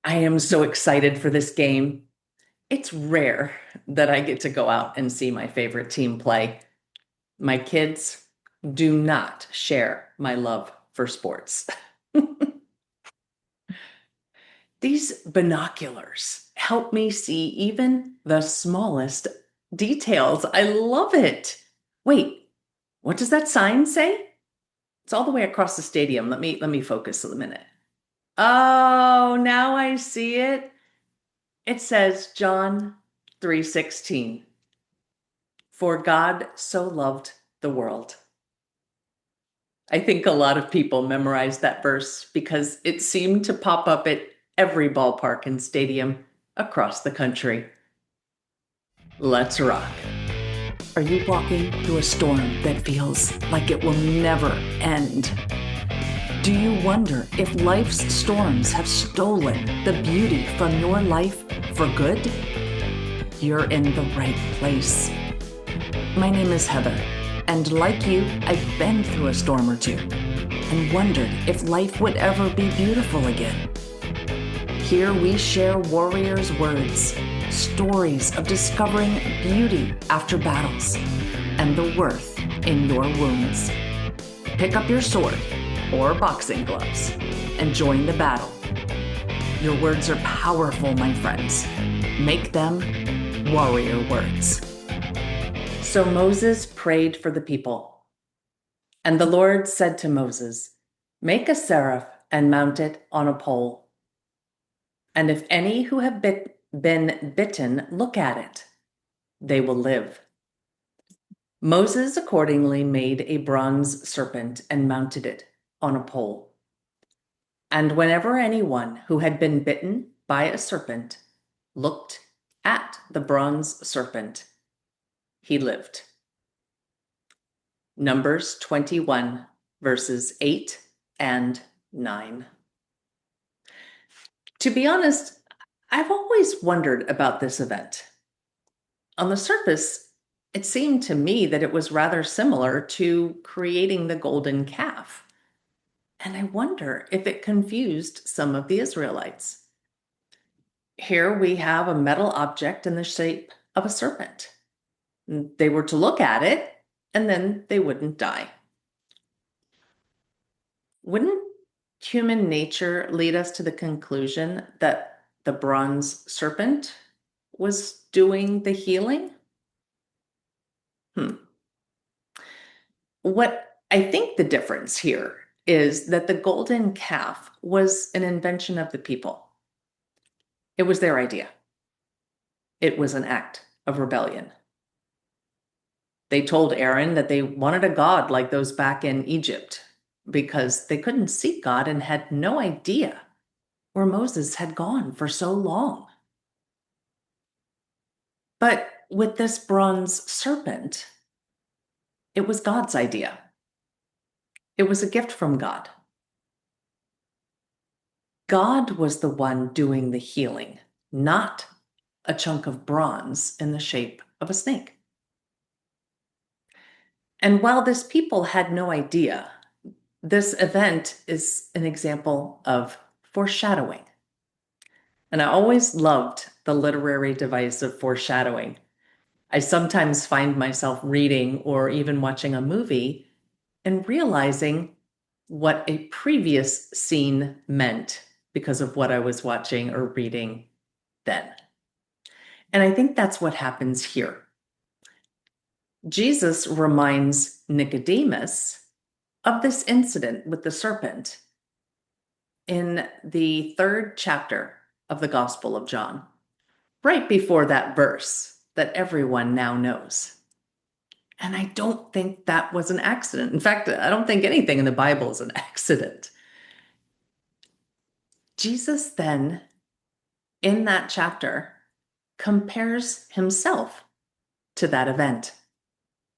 I am so excited for this game. It's rare that I get to go out and see my favorite team play. My kids do not share my love for sports. These binoculars help me see even the smallest details. I love it. Wait, what does that sign say? It's all the way across the stadium. Let me focus a minute. Oh, now I see it. It says John 3:16. For God so loved the world. I think a lot of people memorized that verse because it seemed to pop up at every ballpark and stadium across the country. Let's rock. Are you walking through a storm that feels like it will never end? Do you wonder if life's storms have stolen the beauty from your life for good? You're in the right place. My name is Heather, and like you, I've been through a storm or two and wondered if life would ever be beautiful again. Here we share warriors' words, stories of discovering beauty after battles, and the worth in your wounds. Pick up your sword or boxing gloves and join the battle. Your words are powerful, my friends. Make them warrior words. So Moses prayed for the people. And the Lord said to Moses, make a seraph and mount it on a pole. And if any who have been bitten look at it, they will live. Moses accordingly made a bronze serpent and mounted it on a pole. And whenever anyone who had been bitten by a serpent looked at the bronze serpent, he lived. Numbers 21, verses 8 and 9. To be honest, I've always wondered about this event. On the surface, it seemed to me that it was rather similar to creating the golden calf. And I wonder if it confused some of the Israelites. Here we have a metal object in the shape of a serpent. They were to look at it, and then they wouldn't die. Wouldn't human nature lead us to the conclusion that the bronze serpent was doing the healing? What I think the difference here is that the golden calf was an invention of the people. It was their idea. It was an act of rebellion. They told Aaron that they wanted a god like those back in Egypt because they couldn't see God and had no idea where Moses had gone for so long. But with this bronze serpent, it was God's idea. It was a gift from God. God was the one doing the healing, not a chunk of bronze in the shape of a snake. And while this people had no idea, this event is an example of foreshadowing. And I always loved the literary device of foreshadowing. I sometimes find myself reading or even watching a movie and realizing what a previous scene meant because of what I was watching or reading then. And I think that's what happens here. Jesus reminds Nicodemus of this incident with the serpent in the 3rd chapter of the Gospel of John, right before that verse that everyone now knows. And I don't think that was an accident. In fact, I don't think anything in the Bible is an accident. Jesus then, in that chapter, compares himself to that event.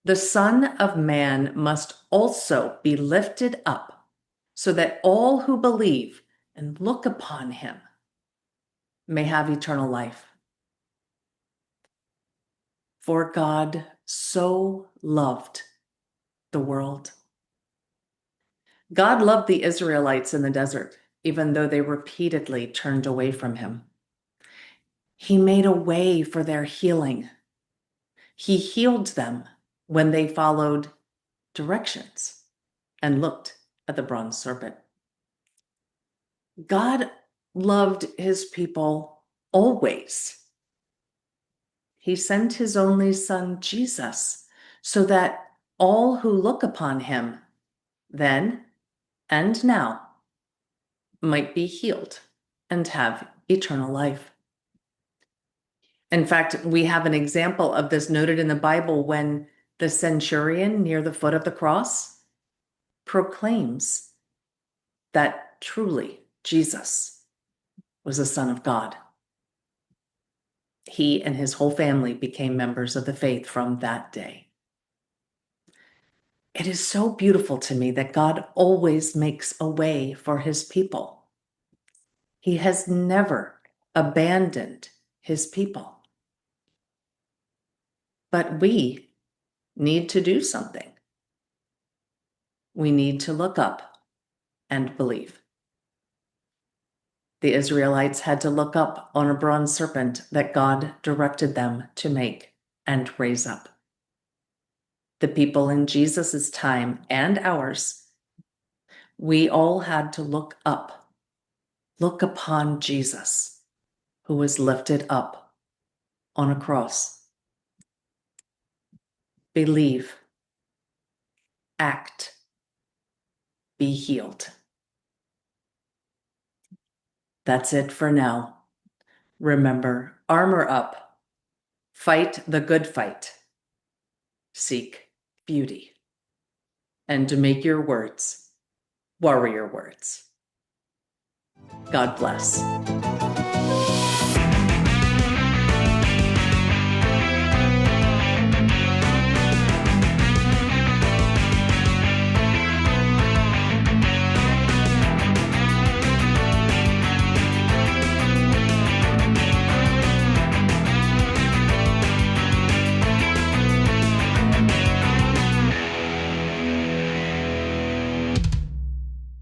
The Son of Man must also be lifted up so that all who believe and look upon him may have eternal life. For God so loved the world. God loved the Israelites in the desert, even though they repeatedly turned away from him. He made a way for their healing. He healed them when they followed directions and looked at the bronze serpent. God loved his people always. He sent his only son, Jesus, so that all who look upon him then and now might be healed and have eternal life. In fact, we have an example of this noted in the Bible when the centurion near the foot of the cross proclaims that truly Jesus was the Son of God. He and his whole family became members of the faith from that day. It is so beautiful to me that God always makes a way for his people. He has never abandoned his people. But we need to do something. We need to look up and believe. The Israelites had to look up on a bronze serpent that God directed them to make and raise up. The people in Jesus' time and ours, we all had to look up, look upon Jesus, who was lifted up on a cross. Believe, act, be healed. That's it for now. Remember, armor up, fight the good fight, seek beauty, and to make your words warrior words. God bless.